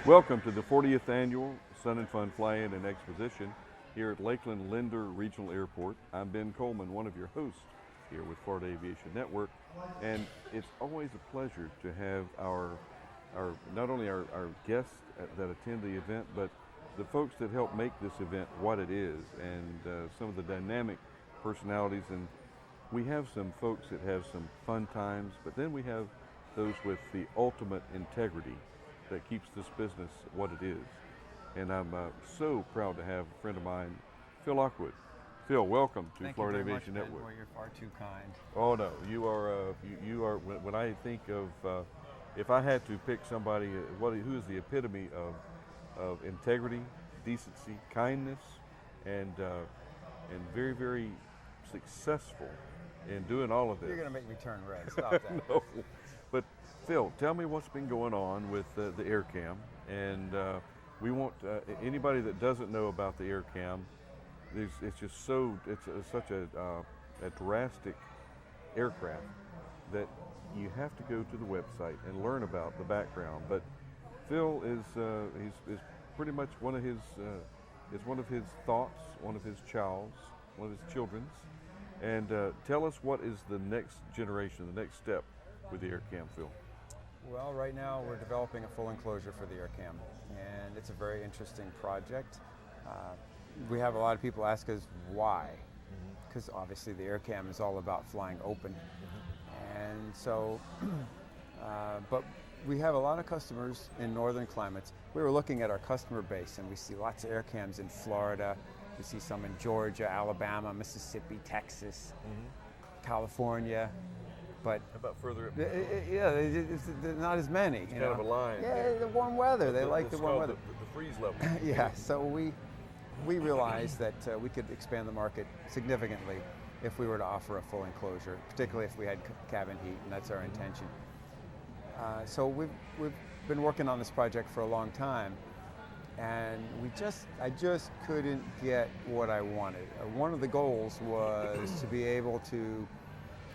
Welcome to the 40th Annual FUN Fly-In and Exposition here at Lakeland Linder Regional Airport. I'm Ben Coleman, one of your hosts here with Florida Aviation Network, and it's always a pleasure to have not only our guests that attend the event, but the folks that help make this event what it is, and some of the dynamic personalities. And we have some folks that have some fun times, but then we have those with the ultimate integrity that keeps this business what it is. And I'm so proud to have a friend of mine, Phil Lockwood. Phil, welcome to Florida Aviation Network. Well, you're far too kind. Oh no, you are. When I think of, if I had to pick somebody, who is the epitome of integrity, decency, kindness, and very, very successful in doing all of this. You're going to make me turn red. Stop that. No. But Phil, tell me what's been going on with the AirCam, and we want anybody that doesn't know about the AirCam. It's just such a drastic aircraft that you have to go to the website and learn about the background. But Phil is pretty much one of his thoughts, one of his one of his children's. And tell us, what is the next generation, the next step with the AirCam, Phil? Well, right now we're developing a full enclosure for the AirCam, and it's a very interesting project. We have a lot of people ask us why, because obviously the AirCam is all about flying open. And so, but we have a lot of customers in northern climates. We were looking at our customer base, and we see lots of AirCams in Florida. We see some in Georgia, Alabama, Mississippi, Texas, California. But how about further up? It's not as many. It's kind of a line. Yeah, the warm weather. They like the warm weather. The freeze level. Yeah, so we realized that we could expand the market significantly if we were to offer a full enclosure, particularly if we had cabin heat, and that's our intention. So we've been working on this project for a long time, and I just couldn't get what I wanted. One of the goals was to be able to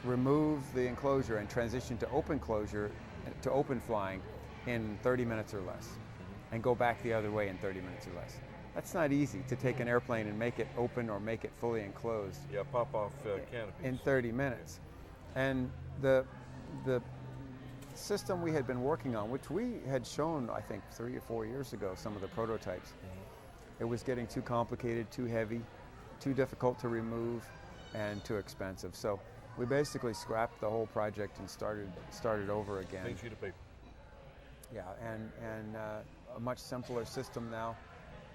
remove the enclosure and transition to open flying in 30 minutes or less, and go back the other way in 30 minutes or less. That's not easy, to take an airplane and make it open or make it fully enclosed. Yeah, pop off canopies. In 30 minutes. And the system we had been working on, which we had shown, I think, 3 or 4 years ago, some of the prototypes, it was getting too complicated, too heavy, too difficult to remove, and too expensive. So we basically scrapped the whole project and started over again. Big sheet of paper. Yeah, and a much simpler system now,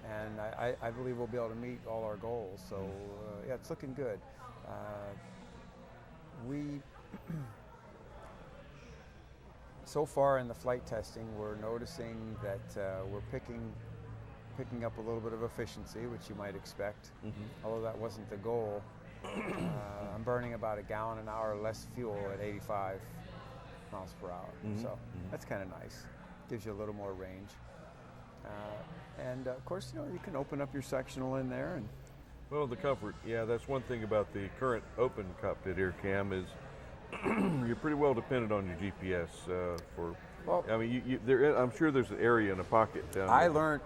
and I believe we'll be able to meet all our goals. So yeah, it's looking good. So far in the flight testing, we're noticing that we're picking up a little bit of efficiency, which you might expect, although that wasn't the goal. I'm burning about 1 gallon an hour less fuel at 85 miles per hour. So that's kind of nice. Gives you a little more range. And of course, you can open up your sectional in there. And well, the comfort, yeah, that's one thing about the current open cockpit AirCam is you're pretty well dependent on your GPS for. Well, I mean, I'm sure there's an area in a pocket down there. I learned,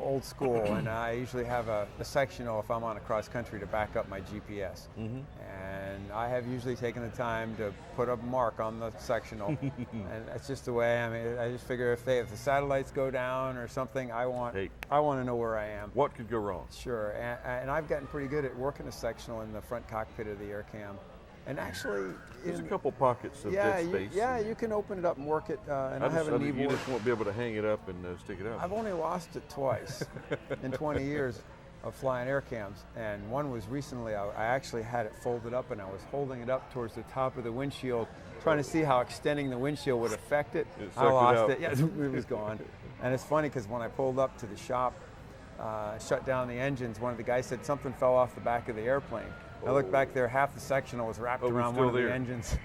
old school, and I usually have a sectional if I'm on a cross country to back up my GPS. And I have usually taken the time to put a mark on the sectional, and that's just the way. I mean, I just figure if the satellites go down or something, I want to know where I am. What could go wrong? Sure, and I've gotten pretty good at working a sectional in the front cockpit of the AirCam. And actually, there's a couple pockets of dead space. You can open it up and work it. And I have a kneeboard. You just won't be able to hang it up and stick it out. I've only lost it twice in 20 years of flying AirCams, and one was recently. I actually had it folded up, and I was holding it up towards the top of the windshield, trying to see how extending the windshield would affect it. I lost it. Yeah, it was gone. And it's funny because when I pulled up to the shop, shut down the engines, one of the guys said something fell off the back of the airplane. I looked back there, half the sectional was wrapped around one of the engines.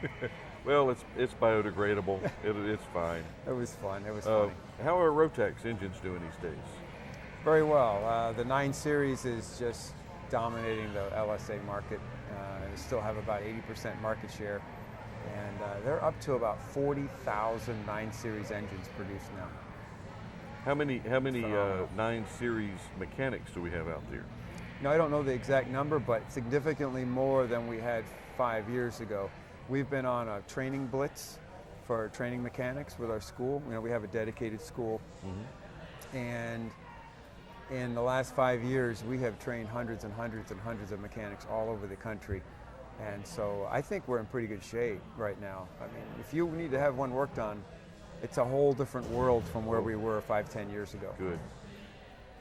Well, it's biodegradable. It's fine. It was fun. It was funny. How are Rotax engines doing these days? Very well. The 9 Series is just dominating the LSA market. They still have about 80% market share. And they're up to about 40,000 9 Series engines produced now. How many 9 series mechanics do we have out there? Now, I don't know the exact number, but significantly more than we had 5 years ago. We've been on a training blitz for training mechanics with our school. You know, we have a dedicated school. And in the last 5 years, we have trained hundreds and hundreds and hundreds of mechanics all over the country. And so I think we're in pretty good shape right now. I mean, if you need to have one worked on, it's a whole different world from where we were 5-10 years ago. Good.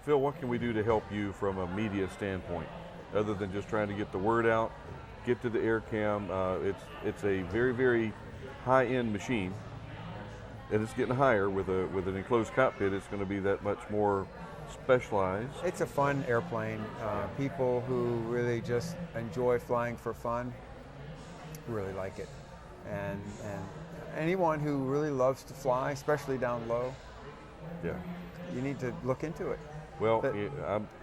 Phil, what can we do to help you from a media standpoint, other than just trying to get the word out, get to the air cam? It's a very, very high-end machine, and it's getting higher with an enclosed cockpit. It's going to be that much more specialized. It's a fun airplane. People who really just enjoy flying for fun really like it, and anyone who really loves to fly, especially down low, yeah, you need to look into it. Well,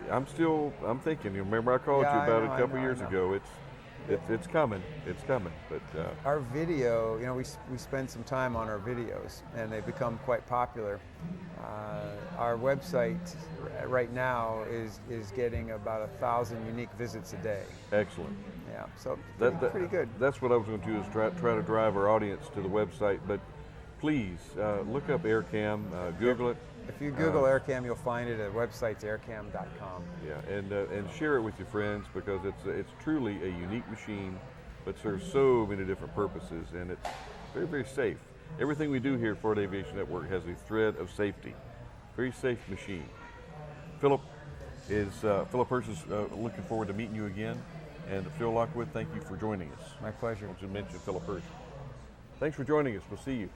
I'm thinking. You remember I called you about it a couple years ago. It's coming. It's coming. But our video, you know, we spend some time on our videos, and they've become quite popular. Our website right now is getting about 1,000 unique visits a day. Excellent. Yeah, so pretty good. That's what I was going to do, is try to drive our audience to the website. But please look up AirCam, Google it. If you Google AirCam, you'll find it. The website's aircam.com. Yeah, and share it with your friends, because it's truly a unique machine, but serves so many different purposes, and it's very, very safe. Everything we do here at Florida Aviation Network has a thread of safety. Very safe machine. Philip Hirsch is looking forward to meeting you again. And Phil Lockwood, thank you for joining us. My pleasure. I want to mention Philip Hirsch. Thanks for joining us. We'll see you.